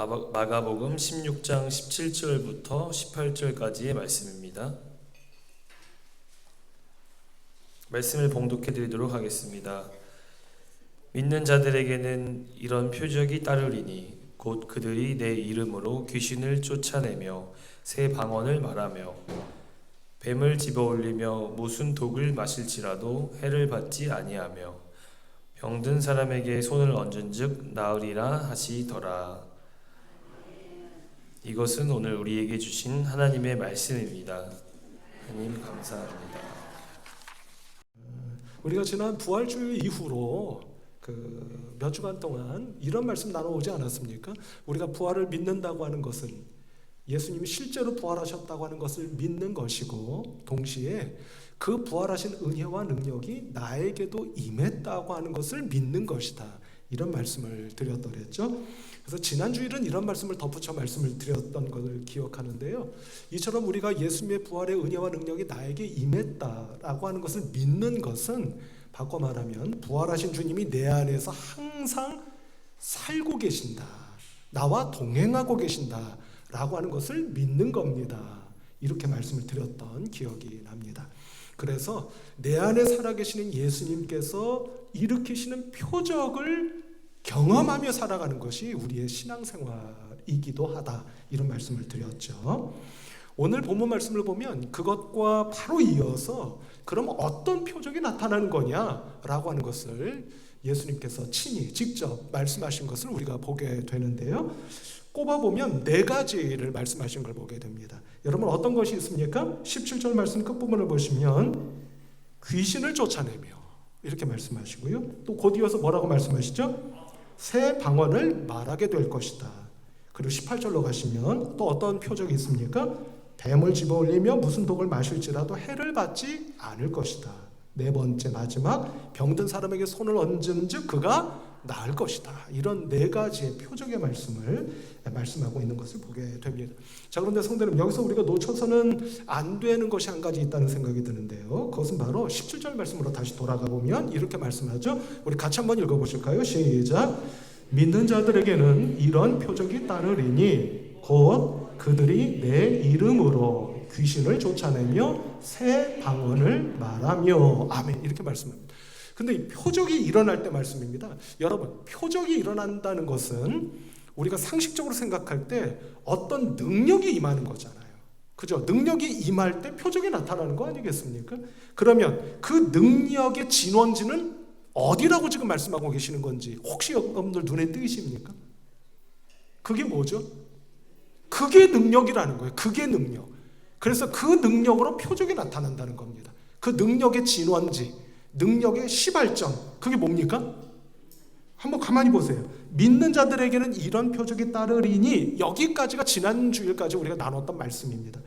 마가복음 16장 17절부터 18절까지의 말씀입니다. 말씀을 봉독해 드리도록 하겠습니다. 믿는 자들에게는 이런 표적이 따르리니 곧 그들이 내 이름으로 귀신을 쫓아내며 새 방언을 말하며 뱀을 집어올리며 무슨 독을 마실지라도 해를 받지 아니하며 병든 사람에게 손을 얹은즉 나으리라 하시더라. 이것은 오늘 우리에게 주신 하나님의 말씀입니다. 하나님 감사합니다. 우리가 지난 부활주일 이후로 몇 주간 동안 이런 말씀 나눠오지 않았습니까? 우리가 부활을 믿는다고 하는 것은 예수님이 실제로 부활하셨다고 하는 것을 믿는 것이고, 동시에 그 부활하신 은혜와 능력이 나에게도 임했다고 하는 것을 믿는 것이다, 이런 말씀을 드렸더랬죠. 그래서 지난 주일은 이런 말씀을 덧붙여 말씀을 드렸던 것을 기억하는데요, 이처럼 우리가 예수님의 부활의 은혜와 능력이 나에게 임했다라고 하는 것을 믿는 것은, 바꿔 말하면 부활하신 주님이 내 안에서 항상 살고 계신다, 나와 동행하고 계신다 라고 하는 것을 믿는 겁니다. 이렇게 말씀을 드렸던 기억이 납니다. 그래서 내 안에 살아계시는 예수님께서 일으키시는 표적을 경험하며 살아가는 것이 우리의 신앙생활이기도 하다, 이런 말씀을 드렸죠. 오늘 본문 말씀을 보면 그것과 바로 이어서 그럼 어떤 표적이 나타나는 거냐라고 하는 것을 예수님께서 친히 직접 말씀하신 것을 우리가 보게 되는데요, 꼽아보면 네 가지를 말씀하신 걸 보게 됩니다. 여러분, 어떤 것이 있습니까? 17절 말씀 끝부분을 보시면 귀신을 쫓아내며 이렇게 말씀하시고요, 또 곧 이어서 뭐라고 말씀하시죠? 새 방언을 말하게 될 것이다. 그리고 18절로 가시면 또 어떤 표적이 있습니까? 뱀을 집어올리며 무슨 독을 마실지라도 해를 받지 않을 것이다. 네 번째, 마지막, 병든 사람에게 손을 얹은즉 그가 나을 것이다. 이런 네 가지의 표적의 말씀을 말씀하고 있는 것을 보게 됩니다. 자, 그런데 성도님, 여기서 우리가 놓쳐서는 안 되는 것이 한 가지 있다는 생각이 드는데요, 그것은 바로 17절 말씀으로 다시 돌아가 보면 이렇게 말씀하죠. 우리 같이 한번 읽어보실까요? 시작. 믿는 자들에게는 이런 표적이 따르리니 곧 그들이 내 이름으로 귀신을 쫓아내며 새 방언을 말하며. 아멘. 이렇게 말씀합니다. 근데 이 표적이 일어날 때 말씀입니다. 여러분, 표적이 일어난다는 것은 우리가 상식적으로 생각할 때 어떤 능력이 임하는 거잖아요. 그죠? 능력이 임할 때 표적이 나타나는 거 아니겠습니까? 그러면 그 능력의 진원지는 어디라고 지금 말씀하고 계시는 건지 혹시 여러분들 눈에 띄십니까? 그게 뭐죠? 그게 능력이라는 거예요. 그게 능력. 그래서 그 능력으로 표적이 나타난다는 겁니다. 그 능력의 진원지, 능력의 시발점, 그게 뭡니까? 한번 가만히 보세요. 믿는 자들에게는 이런 표적이 따르리니, 여기까지가 지난 주일까지 우리가 나눴던 말씀입니다.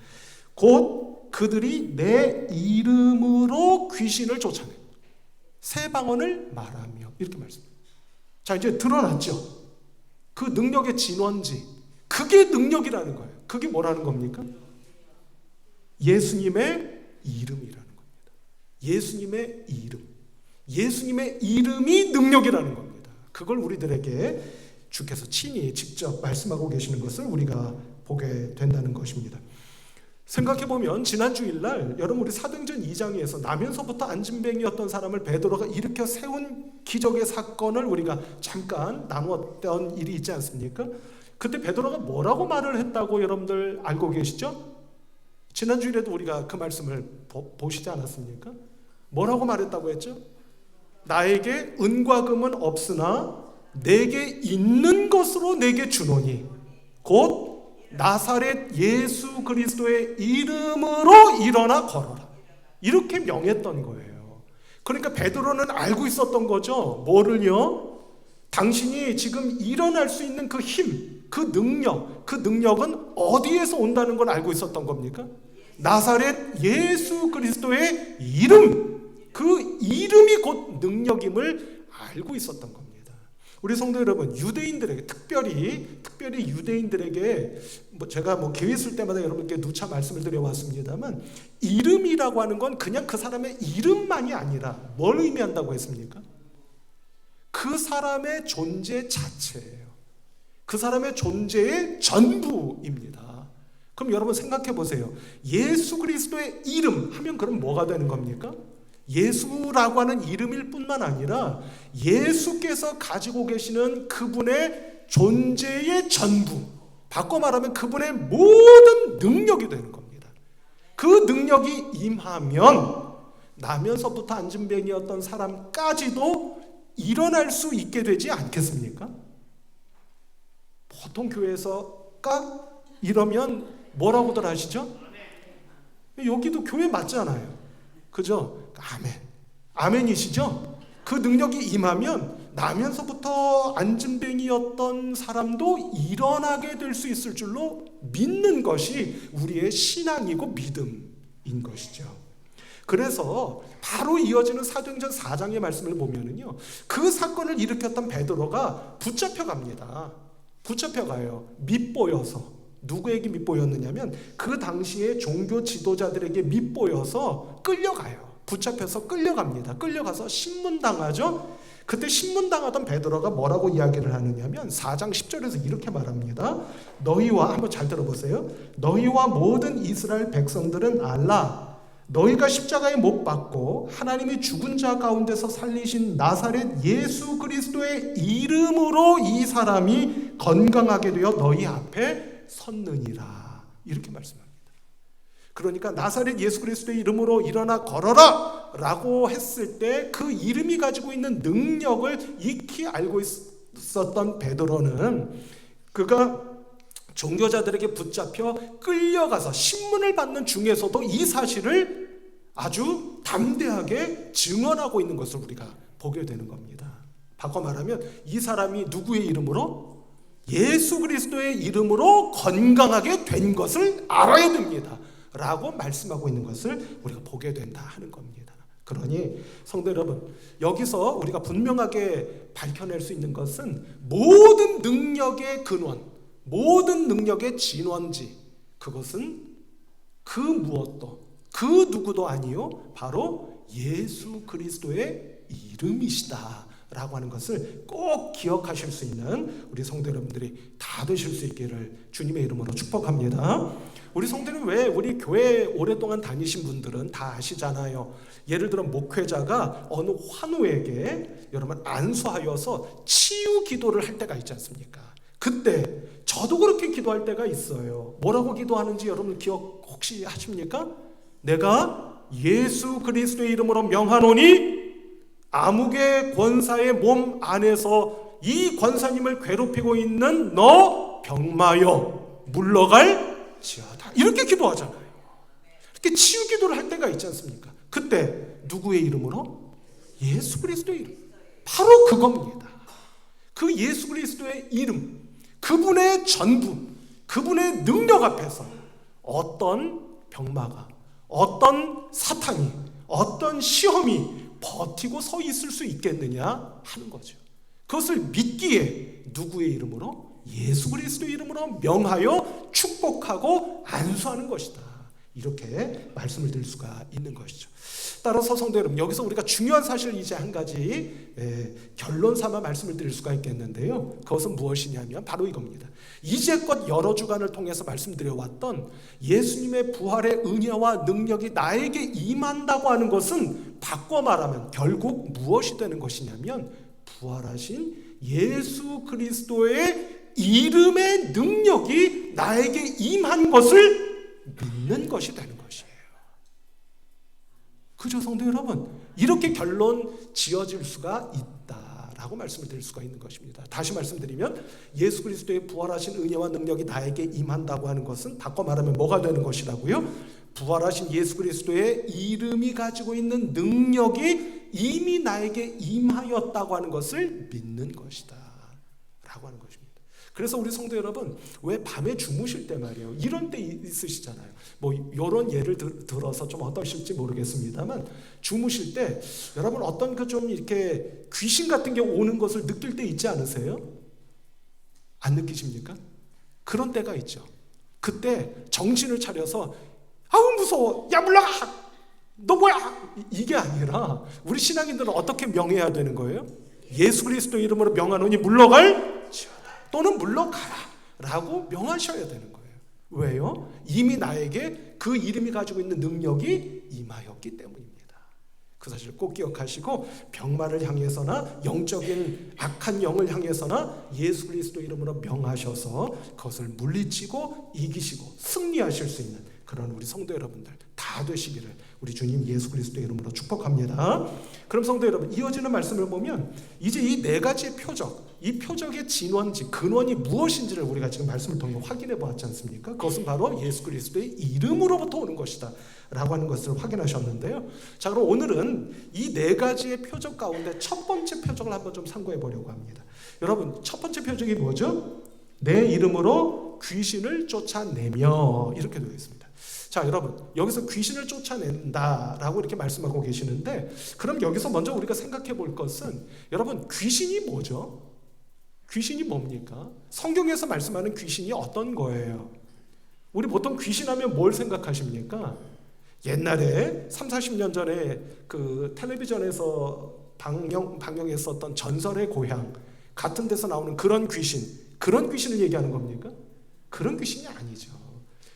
곧 그들이 내 이름으로 귀신을 쫓아내 새 방언을 말하며, 이렇게 말씀합니다. 자, 이제 드러났죠. 그 능력의 진원지, 그게 능력이라는 거예요. 그게 뭐라는 겁니까? 예수님의 이름이라는 겁니다. 예수님의 이름, 예수님의 이름이 능력이라는 겁니다. 그걸 우리들에게 주께서 친히 직접 말씀하고 계시는 것을 우리가 보게 된다는 것입니다. 생각해보면 지난 주일날 여러분, 우리 사도행전 2장에서 나면서부터 안진뱅이였던 사람을 베드로가 일으켜 세운 기적의 사건을 우리가 잠깐 나누었던 일이 있지 않습니까? 그때 베드로가 뭐라고 말을 했다고 여러분들 알고 계시죠? 지난 주일에도 우리가 그 말씀을 보시지 않았습니까? 뭐라고 말했다고 했죠? 나에게 은과 금은 없으나 내게 있는 것으로 내게 주노니 곧 나사렛 예수 그리스도의 이름으로 일어나 걸어라. 이렇게 명했던 거예요. 그러니까 베드로는 알고 있었던 거죠. 뭐를요? 당신이 지금 일어날 수 있는 그 힘, 그 능력, 그 능력은 어디에서 온다는 걸 알고 있었던 겁니까? 나사렛 예수 그리스도의 이름, 그 이름이 곧 능력임을 알고 있었던 겁니다. 우리 성도 여러분, 유대인들에게 특별히 유대인들에게 제가 기회 있을 때마다 여러분께 누차 말씀을 드려왔습니다만, 이름이라고 하는 건 그냥 그 사람의 이름만이 아니라 뭘 의미한다고 했습니까? 그 사람의 존재 자체예요. 그 사람의 존재의 전부입니다. 그럼 여러분 생각해 보세요. 예수 그리스도의 이름 하면 그럼 뭐가 되는 겁니까? 예수라고 하는 이름일 뿐만 아니라 예수께서 가지고 계시는 그분의 존재의 전부, 바꿔 말하면 그분의 모든 능력이 되는 겁니다. 그 능력이 임하면 나면서부터 안진뱅이였던 사람까지도 일어날 수 있게 되지 않겠습니까? 보통 교회에서 이러면 뭐라고들 하시죠? 여기도 교회 맞잖아요. 그죠? 아멘. 아멘이시죠? 그 능력이 임하면 나면서부터 안진뱅이였던 사람도 일어나게 될 수 있을 줄로 믿는 것이 우리의 신앙이고 믿음인 것이죠. 그래서 바로 이어지는 사도행전 4장의 말씀을 보면은요, 그 사건을 일으켰던 베드로가 붙잡혀갑니다. 붙잡혀가요. 밉보여서. 누구에게 밉보였느냐면 그 당시에 종교 지도자들에게 밉보여서 끌려가요. 붙잡혀서 끌려갑니다. 끌려가서 신문당하죠. 그때 신문당하던 베드로가 뭐라고 이야기를 하느냐면 4장 10절에서 이렇게 말합니다. 너희와, 한번 잘 들어보세요. 너희와 모든 이스라엘 백성들은 알라. 너희가 십자가에 못 박고 하나님이 죽은 자 가운데서 살리신 나사렛 예수 그리스도의 이름으로 이 사람이 건강하게 되어 너희 앞에 섰느니라. 이렇게 말씀합니다. 그러니까 나사렛 예수 그리스도의 이름으로 일어나 걸어라 라고 했을 때 그 이름이 가지고 있는 능력을 익히 알고 있었던 베드로는 그가 종교자들에게 붙잡혀 끌려가서 신문을 받는 중에서도 이 사실을 아주 담대하게 증언하고 있는 것을 우리가 보게 되는 겁니다. 바꿔 말하면 이 사람이 누구의 이름으로? 예수 그리스도의 이름으로 건강하게 된 것을 알아야 됩니다 라고 말씀하고 있는 것을 우리가 보게 된다 하는 겁니다. 그러니 성도 여러분, 여기서 우리가 분명하게 밝혀낼 수 있는 것은 모든 능력의 근원, 모든 능력의 진원지, 그것은 그 무엇도 그 누구도 아니요 바로 예수 그리스도의 이름이시다 라고 하는 것을 꼭 기억하실 수 있는 우리 성도 여러분들이 다 되실 수 있기를 주님의 이름으로 축복합니다. 우리 성도는 왜 우리 교회 오랫동안 다니신 분들은 다 아시잖아요. 예를 들어 목회자가 어느 환우에게 여러분 안수하여서 치유 기도를 할 때가 있지 않습니까? 그때 저도 그렇게 기도할 때가 있어요. 뭐라고 기도하는지 여러분 기억 혹시 하십니까? 내가 예수 그리스도의 이름으로 명하노니 암흑의 권사의 몸 안에서 이 권사님을 괴롭히고 있는 너 병마여 물러갈지어다. 이렇게 기도하잖아요. 이렇게 치유 기도를 할 때가 있지 않습니까? 그때 누구의 이름으로? 예수 그리스도의 이름. 바로 그겁니다. 그 예수 그리스도의 이름, 그분의 전부, 그분의 능력 앞에서 어떤 병마가, 어떤 사탄이, 어떤 시험이 버티고 서 있을 수 있겠느냐 하는 거죠. 그것을 믿기에 누구의 이름으로? 예수 그리스도의 이름으로 명하여 축복하고 안수하는 것이다. 이렇게 말씀을 드릴 수가 있는 것이죠. 따라서 성도 여러분, 여기서 우리가 중요한 사실을 이제 한 가지 결론 삼아 말씀을 드릴 수가 있겠는데요. 그것은 무엇이냐면 바로 이겁니다. 이제껏 여러 주간을 통해서 말씀드려왔던 예수님의 부활의 은혜와 능력이 나에게 임한다고 하는 것은 바꿔 말하면 결국 무엇이 되는 것이냐면 부활하신 예수 그리스도의 이름의 능력이 나에게 임한 것을 믿는 것이 되는 것이에요. 그죠, 성도 여러분? 이렇게 결론 지어질 수가 있다라고 말씀을 드릴 수가 있는 것입니다. 다시 말씀드리면 예수 그리스도의 부활하신 은혜와 능력이 나에게 임한다고 하는 것은 바꿔 말하면 뭐가 되는 것이라고요? 부활하신 예수 그리스도의 이름이 가지고 있는 능력이 이미 나에게 임하였다고 하는 것을 믿는 것이다 라고 하는 것입니다. 그래서 우리 성도 여러분, 왜 밤에 주무실 때 말이에요, 이런 때 있으시잖아요. 뭐 이런 예를 들어서 좀 어떠실지 모르겠습니다만 주무실 때 여러분 어떤 그 좀 이렇게 귀신 같은 게 오는 것을 느낄 때 있지 않으세요? 안 느끼십니까? 그런 때가 있죠. 그때 정신을 차려서 아우 무서워, 야 물러가, 너 뭐야, 이게 아니라 우리 신앙인들은 어떻게 명해야 되는 거예요? 예수 그리스도 이름으로 명하노니 물러갈지어다. 또는 물러가라 라고 명하셔야 되는 거예요. 왜요? 이미 나에게 그 이름이 가지고 있는 능력이 임하였기 때문입니다. 그 사실을 꼭 기억하시고 병마를 향해서나 영적인 악한 영을 향해서나 예수 그리스도 이름으로 명하셔서 그것을 물리치고 이기시고 승리하실 수 있는 그런 우리 성도 여러분들 다 되시기를 우리 주님 예수 그리스도 이름으로 축복합니다. 그럼 성도 여러분, 이어지는 말씀을 보면 이제 이 네 가지의 표적, 이 표적의 진원지, 근원이 무엇인지를 우리가 지금 말씀을 통해 확인해 보았지 않습니까? 그것은 바로 예수 그리스도의 이름으로부터 오는 것이다 라고 하는 것을 확인하셨는데요. 자, 그럼 오늘은 이 네 가지의 표적 가운데 첫 번째 표적을 한번 좀 참고해 보려고 합니다. 여러분, 첫 번째 표적이 뭐죠? 내 이름으로 귀신을 쫓아내며, 이렇게 되어 있습니다. 자, 여러분, 여기서 귀신을 쫓아낸다라고 이렇게 말씀하고 계시는데, 그럼 여기서 먼저 우리가 생각해 볼 것은, 여러분, 귀신이 뭐죠? 귀신이 뭡니까? 성경에서 말씀하는 귀신이 어떤 거예요? 우리 보통 귀신하면 뭘 생각하십니까? 옛날에 30-40년 전에 그 텔레비전에서 방영했었던 전설의 고향 같은 데서 나오는 그런 귀신을 얘기하는 겁니까? 그런 귀신이 아니죠.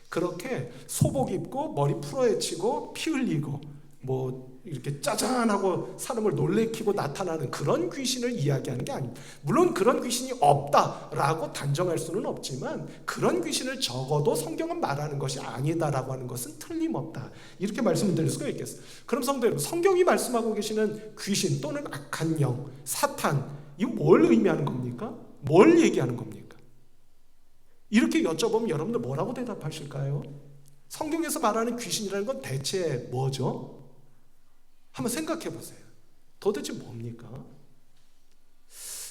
그렇게 소복 입고 머리 풀어헤치고 피 흘리고 뭐 이렇게 짜잔하고 사람을 놀래키고 나타나는 그런 귀신을 이야기하는 게 아닙니다. 물론 그런 귀신이 없다라고 단정할 수는 없지만 그런 귀신을 적어도 성경은 말하는 것이 아니다라고 하는 것은 틀림없다. 이렇게 말씀을 드릴 수가 있겠어요. 그럼 성도 여러분, 성경이 말씀하고 계시는 귀신 또는 악한 영, 사탄, 이거 뭘 의미하는 겁니까? 뭘 얘기하는 겁니까? 이렇게 여쭤보면 여러분들 뭐라고 대답하실까요? 성경에서 말하는 귀신이라는 건 대체 뭐죠? 한번 생각해 보세요. 도대체 뭡니까?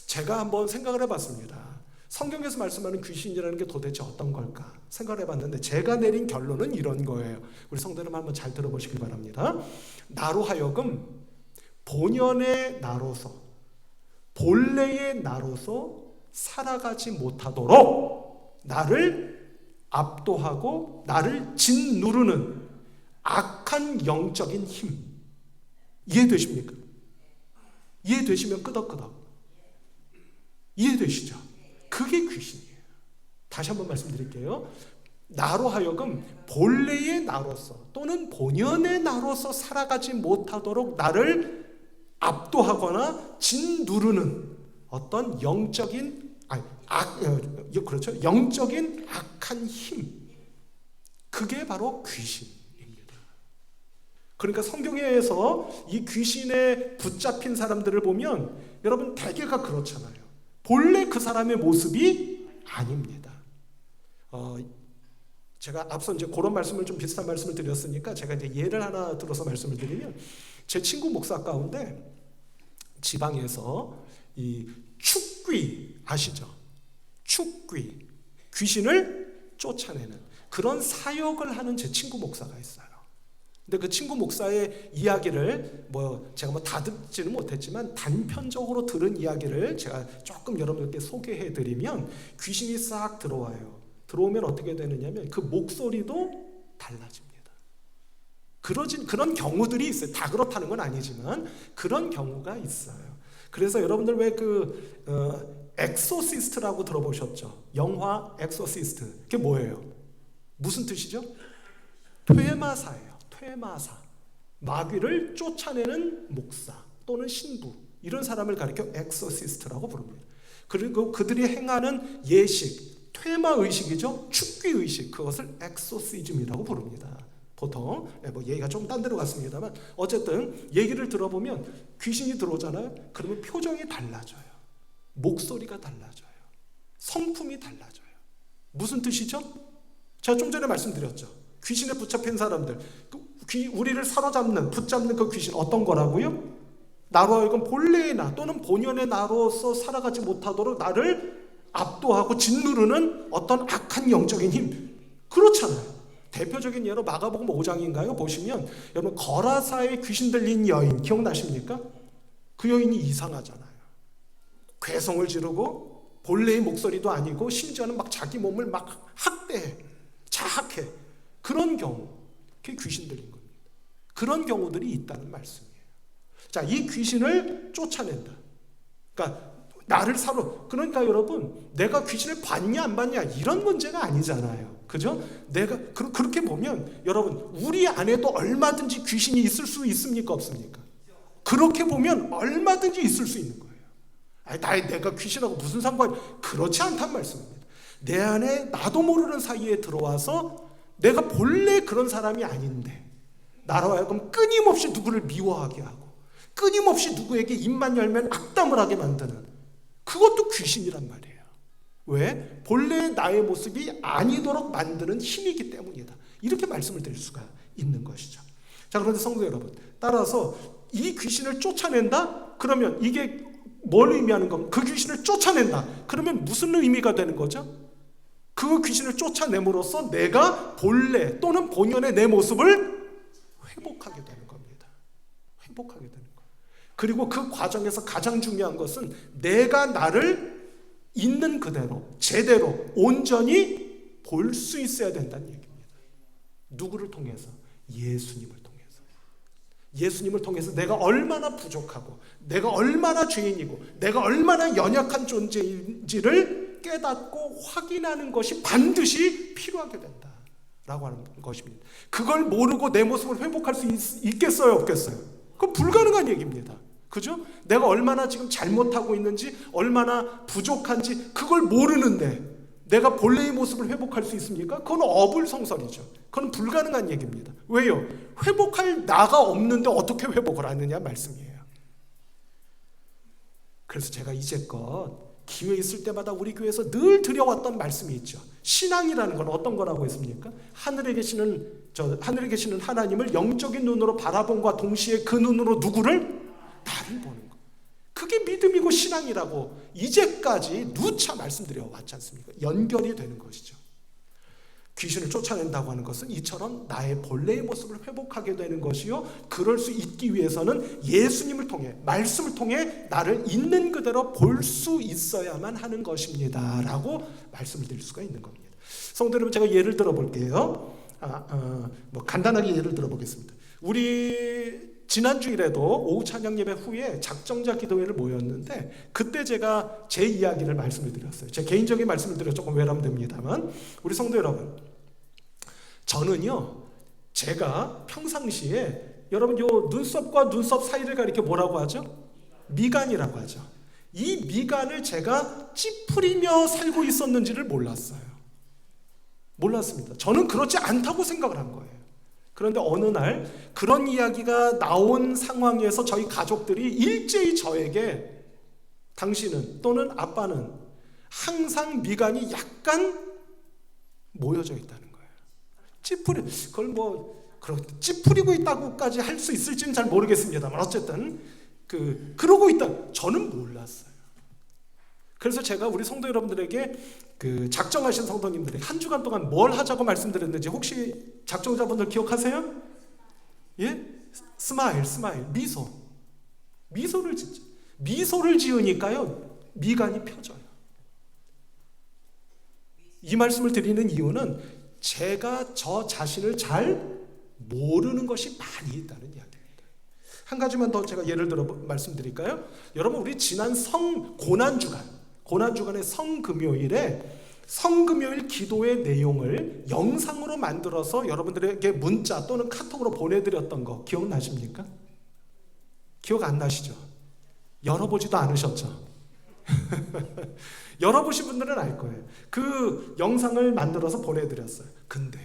제가 한번 생각을 해봤습니다. 성경에서 말씀하는 귀신이라는 게 도대체 어떤 걸까? 생각을 해봤는데 제가 내린 결론은 이런 거예요. 우리 성도 여러분 한번 잘 들어보시길 바랍니다. 나로 하여금 본연의 나로서, 본래의 나로서 살아가지 못하도록 나를 압도하고 나를 짓누르는 악한 영적인 힘, 이해되십니까? 이해되시면 끄덕끄덕. 이해되시죠? 그게 귀신이에요. 다시 한번 말씀드릴게요. 나로 하여금 본래의 나로서 또는 본연의 나로서 살아가지 못하도록 나를 압도하거나 짓누르는 어떤 영적인 영적인 악한 힘, 그게 바로 귀신. 그러니까 성경에서 이 귀신에 붙잡힌 사람들을 보면 여러분 대개가 그렇잖아요. 본래 그 사람의 모습이 아닙니다. 제가 앞서 이제 그런 말씀을 좀 비슷한 말씀을 드렸으니까 제가 이제 예를 하나 들어서 말씀을 드리면 제 친구 목사 가운데 지방에서 이 축귀 아시죠? 축귀, 귀신을 쫓아내는 그런 사역을 하는 제 친구 목사가 있어요. 근데 그 친구 목사의 이야기를 제가 다 듣지는 못했지만 단편적으로 들은 이야기를 제가 조금 여러분들께 소개해 드리면 귀신이 싹 들어와요. 들어오면 어떻게 되느냐면 그 목소리도 달라집니다. 그런 경우들이 있어요. 다 그렇다는 건 아니지만 그런 경우가 있어요. 그래서 여러분들 왜 엑소시스트라고 들어보셨죠? 영화 엑소시스트. 그게 뭐예요? 무슨 뜻이죠? 퇴마사예요. 퇴마사. 마귀를 쫓아내는 목사 또는 신부, 이런 사람을 가리켜 엑소시스트라고 부릅니다. 그리고 그들이 행하는 예식, 퇴마의식이죠. 축귀의식, 그것을 엑소시즘이라고 부릅니다. 보통 얘기가 좀 딴 데로 갔습니다만 어쨌든 얘기를 들어보면 귀신이 들어오잖아요. 그러면 표정이 달라져요. 목소리가 달라져요. 성품이 달라져요. 무슨 뜻이죠? 제가 좀 전에 말씀드렸죠. 귀신에 붙잡힌 사람들, 우리를 사로잡는, 붙잡는 그 귀신 어떤 거라고요? 나로 하여금 본래의 나 또는 본연의 나로서 살아가지 못하도록 나를 압도하고 짓누르는 어떤 악한 영적인 힘. 그렇잖아요. 대표적인 예로 마가복음 5장인가요? 보시면 여러분 거라사의 귀신 들린 여인 기억나십니까? 그 여인이 이상하잖아요. 괴성을 지르고 본래의 목소리도 아니고 심지어는 막 자기 몸을 막 학대해, 자학해. 그런 경우, 그게 귀신 들린 겁니다. 그런 경우들이 있다는 말씀이에요. 자, 이 귀신을 쫓아낸다. 그러니까 나를 사로. 그러니까 여러분, 내가 귀신을 봤냐 안 봤냐 이런 문제가 아니잖아요. 그죠? 내가 그렇게 보면 여러분, 우리 안에도 얼마든지 귀신이 있을 수 있습니까? 없습니까? 그렇게 보면 얼마든지 있을 수 있는 거예요. 내가 귀신하고 무슨 상관이? 그렇지 않단 말씀입니다. 내 안에 나도 모르는 사이에 들어와서 내가 본래 그런 사람이 아닌데 나로 하여금 끊임없이 누구를 미워하게 하고 끊임없이 누구에게 입만 열면 악담을 하게 만드는, 그것도 귀신이란 말이에요. 왜? 본래 나의 모습이 아니도록 만드는 힘이기 때문이다. 이렇게 말씀을 드릴 수가 있는 것이죠. 자, 그런데 성도 여러분, 따라서 이 귀신을 쫓아낸다? 그러면 이게 뭘 의미하는 겁니까? 그 귀신을 쫓아낸다. 그러면 무슨 의미가 되는 거죠? 그 귀신을 쫓아냄으로써 내가 본래 또는 본연의 내 모습을 회복하게 되는 겁니다. 회복하게 되는 거예요. 그리고 그 과정에서 가장 중요한 것은 내가 나를 있는 그대로 제대로 온전히 볼 수 있어야 된다는 얘기입니다. 누구를 통해서? 예수님을 통해서. 예수님을 통해서 내가 얼마나 부족하고 내가 얼마나 죄인이고 내가 얼마나 연약한 존재인지를 깨닫고 확인하는 것이 반드시 필요하게 된다라고 하는 것입니다. 그걸 모르고 내 모습을 회복할 수 있겠어요? 없겠어요? 그건 불가능한 얘기입니다. 그죠? 내가 얼마나 지금 잘못하고 있는지 얼마나 부족한지 그걸 모르는데 내가 본래의 모습을 회복할 수 있습니까? 그건 어불성설이죠. 그건 불가능한 얘기입니다. 왜요? 회복할 나가 없는데 어떻게 회복을 하느냐 말씀이에요. 그래서 제가 이제껏 기회 있을 때마다 우리 교회에서 늘 드려왔던 말씀이 있죠. 신앙이라는 건 어떤 거라고 했습니까? 하늘에 계시는 하나님을 영적인 눈으로 바라본과 동시에 그 눈으로 누구를? 나를 보는 거. 그게 믿음이고 신앙이라고 이제까지 누차 말씀드려 왔지 않습니까? 연결이 되는 것이죠. 귀신을 쫓아낸다고 하는 것은 이처럼 나의 본래의 모습을 회복하게 되는 것이요, 그럴 수 있기 위해서는 예수님을 통해, 말씀을 통해 나를 있는 그대로 볼 수 있어야만 하는 것입니다 라고 말씀을 드릴 수가 있는 겁니다. 성도 여러분, 제가 예를 들어 볼게요. 간단하게 예를 들어 보겠습니다. 우리 지난주일에도 오후 찬양 예배 후에 작정자 기도회를 모였는데 그때 제가 제 이야기를 말씀을 드렸어요. 제 개인적인 말씀을 드려 조금 외람됩니다만, 우리 성도 여러분, 저는요, 제가 평상시에 여러분 요 눈썹과 눈썹 사이를 가리켜 뭐라고 하죠? 미간이라고 하죠. 이 미간을 제가 찌푸리며 살고 있었는지를 몰랐습니다. 저는 그렇지 않다고 생각을 한 거예요. 그런데 어느 날 그런 이야기가 나온 상황에서 저희 가족들이 일제히 저에게 당신은 또는 아빠는 항상 미간이 약간 모여져 있다는 거예요. 찌푸리고 있다고까지 할 수 있을지는 잘 모르겠습니다만 어쨌든 그러고 있다. 저는 몰랐어요. 그래서 제가 우리 성도 여러분들에게 작정하신 성도님들에게 한 주간 동안 뭘 하자고 말씀드렸는지 혹시 작정자분들 기억하세요? 예? 스마일, 미소를 짓죠. 미소를 지으니까요, 미간이 펴져요. 이 말씀을 드리는 이유는 제가 저 자신을 잘 모르는 것이 많이 있다는 이야기입니다. 한 가지만 더 제가 예를 들어 말씀드릴까요? 여러분, 우리 지난 고난주간의 성금요일에 성금요일 기도의 내용을 영상으로 만들어서 여러분들에게 문자 또는 카톡으로 보내드렸던 거 기억나십니까? 기억 안 나시죠? 열어보지도 않으셨죠? 열어보신 분들은 알 거예요. 그 영상을 만들어서 보내드렸어요. 근데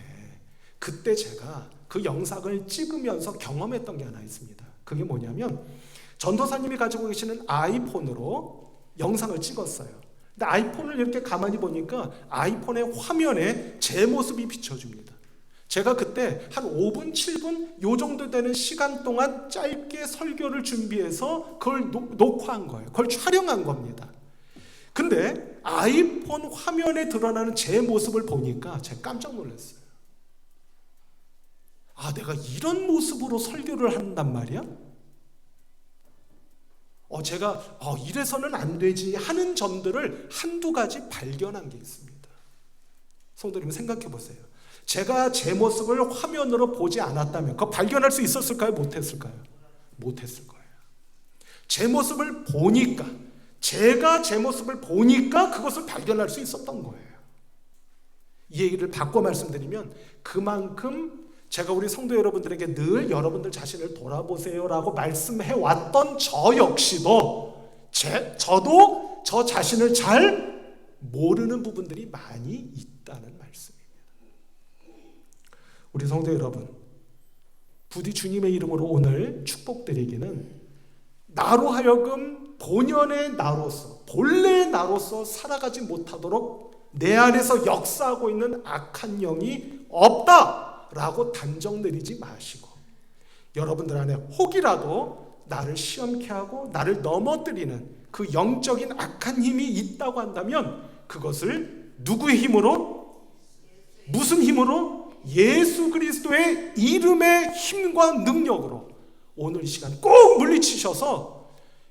그때 제가 그 영상을 찍으면서 경험했던 게 하나 있습니다. 그게 뭐냐면 전도사님이 가지고 계시는 아이폰으로 영상을 찍었어요. 근데 아이폰을 이렇게 가만히 보니까 아이폰의 화면에 제 모습이 비춰집니다. 제가 그때 한 5분, 7분 요 정도 되는 시간 동안 짧게 설교를 준비해서 그걸 녹화한 거예요. 그걸 촬영한 겁니다. 근데 아이폰 화면에 드러나는 제 모습을 보니까 제가 깜짝 놀랐어요. 내가 이런 모습으로 설교를 한단 말이야? 제가 이래서는 안 되지 하는 점들을 한두 가지 발견한 게 있습니다. 성도님 생각해 보세요. 제가 제 모습을 화면으로 보지 않았다면 그거 발견할 수 있었을까요? 못했을까요? 못했을 거예요. 제 모습을 보니까 제가 제 모습을 보니까 그것을 발견할 수 있었던 거예요. 이 얘기를 바꿔 말씀드리면 그만큼 제가 우리 성도 여러분들에게 늘 여러분들 자신을 돌아보세요라고 말씀해 왔던 저 역시도 저도 저 자신을 잘 모르는 부분들이 많이 있다는 말씀입니다. 우리 성도 여러분, 부디 주님의 이름으로 오늘 축복드리기는 나로 하여금 본연의 나로서 본래의 나로서 살아가지 못하도록 내 안에서 역사하고 있는 악한 영이 없다라고 단정 내리지 마시고 여러분들 안에 혹이라도 나를 시험케 하고 나를 넘어뜨리는 그 영적인 악한 힘이 있다고 한다면 그것을 누구의 힘으로? 무슨 힘으로? 예수 그리스도의 이름의 힘과 능력으로 오늘 이 시간 꼭 물리치셔서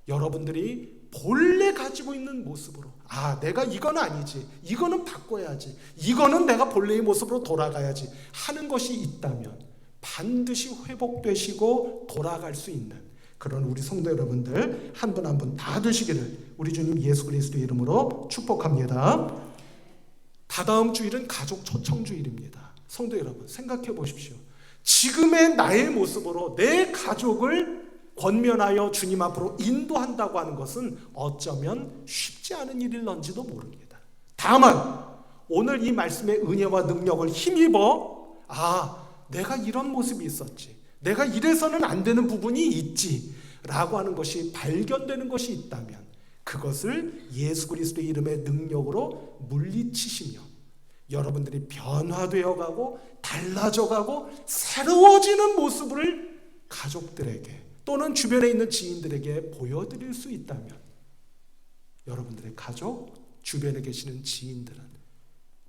여러분들이 본래 가지고 있는 모습으로 내가 이건 아니지, 이거는 바꿔야지, 이거는 내가 본래의 모습으로 돌아가야지 하는 것이 있다면 반드시 회복되시고 돌아갈 수 있는 그런 우리 성도 여러분들 한 분 한 분 다 되시기를 우리 주님 예수 그리스도의 이름으로 축복합니다. 다다음 주일은 가족 초청 주일입니다. 성도 여러분 생각해 보십시오. 지금의 나의 모습으로 내 가족을 권면하여 주님 앞으로 인도한다고 하는 것은 어쩌면 쉽지 않은 일일런지도 모릅니다. 다만 오늘 이 말씀의 은혜와 능력을 힘입어 내가 이런 모습이 있었지, 내가 이래서는 안 되는 부분이 있지 라고 하는 것이 발견되는 것이 있다면 그것을 예수 그리스도의 이름의 능력으로 물리치시며 여러분들이 변화되어 가고 달라져 가고 새로워지는 모습을 가족들에게 또는 주변에 있는 지인들에게 보여드릴 수 있다면 여러분들의 가족, 주변에 계시는 지인들은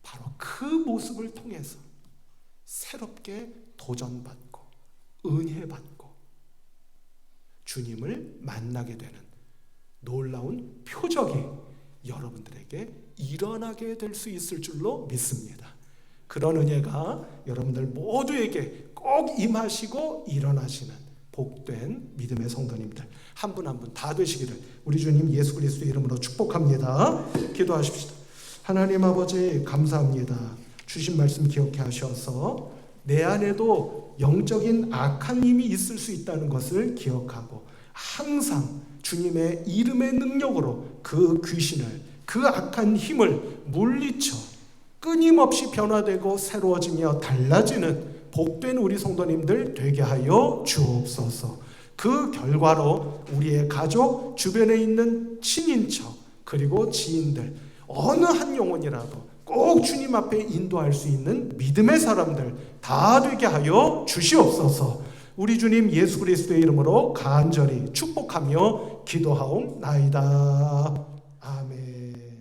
바로 그 모습을 통해서 새롭게 도전받고 은혜받고 주님을 만나게 되는 놀라운 표적이 여러분들에게 일어나게 될 수 있을 줄로 믿습니다. 그런 은혜가 여러분들 모두에게 꼭 임하시고 일어나시는 복된 믿음의 성도님들 한 분 한 분 다 되시기를 우리 주님 예수 그리스도의 이름으로 축복합니다. 기도하십시다. 하나님 아버지 감사합니다. 주신 말씀 기억해 하셔서 내 안에도 영적인 악한 힘이 있을 수 있다는 것을 기억하고 항상 주님의 이름의 능력으로 그 귀신을 그 악한 힘을 물리쳐 끊임없이 변화되고 새로워지며 달라지는 복된 우리 성도님들 되게 하여 주옵소서. 그 결과로 우리의 가족, 주변에 있는 친인척 그리고 지인들 어느 한 영혼이라도 꼭 주님 앞에 인도할 수 있는 믿음의 사람들 다 되게 하여 주시옵소서. 우리 주님 예수 그리스도의 이름으로 간절히 축복하며 기도하옵나이다. 아멘.